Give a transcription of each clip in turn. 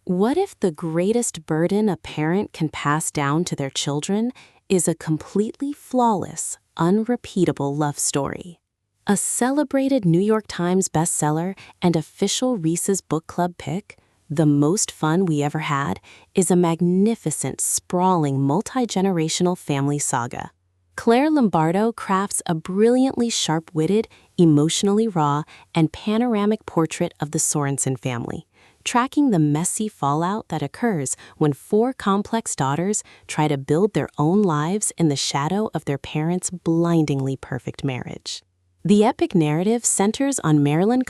What if the greatest burden a parent can pass down to their children is a completely flawless, unrepeatable love story? A celebrated New York Times bestseller and official Reese's book club pick, The Most Fun We Ever Had, is a magnificent, sprawling, multi-generational family saga. Claire Lombardo crafts a brilliantly sharp-witted, emotionally raw, and panoramic portrait of the Sorenson family, tracking the messy fallout that occurs when four complex daughters try to build their own lives in the shadow of their parents' blindingly perfect marriage. The epic narrative centers on Marilyn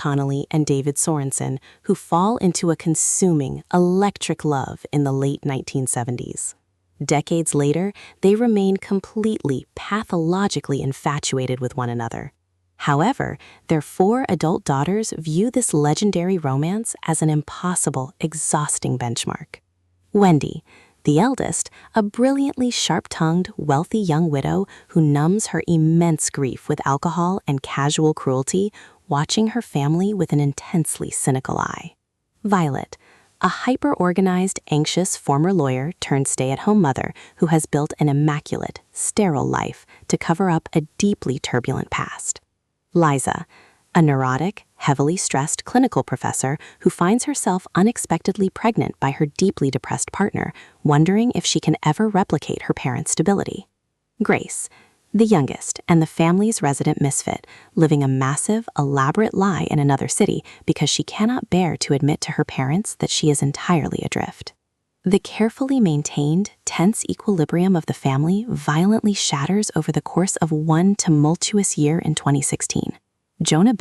and David Sorenson, who fall into a consuming, electric love in the late 1970s. Decades later, they remain completely, pathologically infatuated with one another. However, their four adult daughters view this legendary romance as an impossible, exhausting benchmark. Wendy, the eldest, a brilliantly sharp-tongued, wealthy young widow who numbs her immense grief with alcohol and casual cruelty, watching her family with an intensely cynical eye. Violet, a hyper-organized, anxious former lawyer turned stay-at-home mother who has built an immaculate, sterile life to cover up a deeply turbulent past. Liza, a neurotic, heavily stressed clinical professor who finds herself unexpectedly pregnant by her deeply depressed partner, wondering if she can ever replicate her parents' stability. Grace, the youngest and the family's resident misfit, living a massive, elaborate lie in another city because she cannot bear to admit to her parents that she is entirely adrift. The carefully maintained, tense equilibrium of the family violently shatters over the course of one tumultuous year in 2016. Jonah,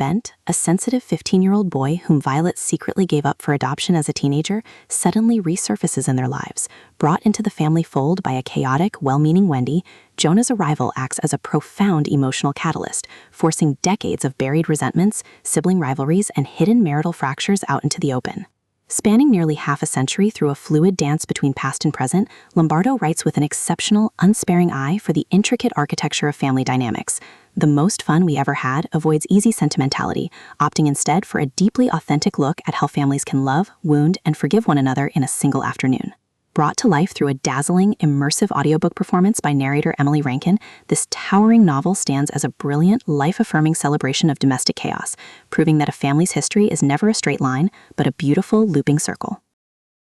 a sensitive 15-year-old boy whom Violet secretly gave up for adoption as a teenager, suddenly resurfaces in their lives. Brought into the family fold by a chaotic, well-meaning Wendy, Jonah's arrival acts as a profound emotional catalyst, forcing decades of buried resentments, sibling rivalries, and hidden marital fractures out into the open. Spanning nearly half a century through a fluid dance between past and present, Lombardo writes with an exceptional, unsparing eye for the intricate architecture of family dynamics. The Most Fun We Ever Had avoids easy sentimentality, opting instead for a deeply authentic look at how families can love, wound, and forgive one another in a single afternoon. Brought to life through a dazzling, immersive audiobook performance by narrator Emily Rankin, this towering novel stands as a brilliant, life-affirming celebration of domestic chaos, proving that a family's history is never a straight line, but a beautiful, looping circle.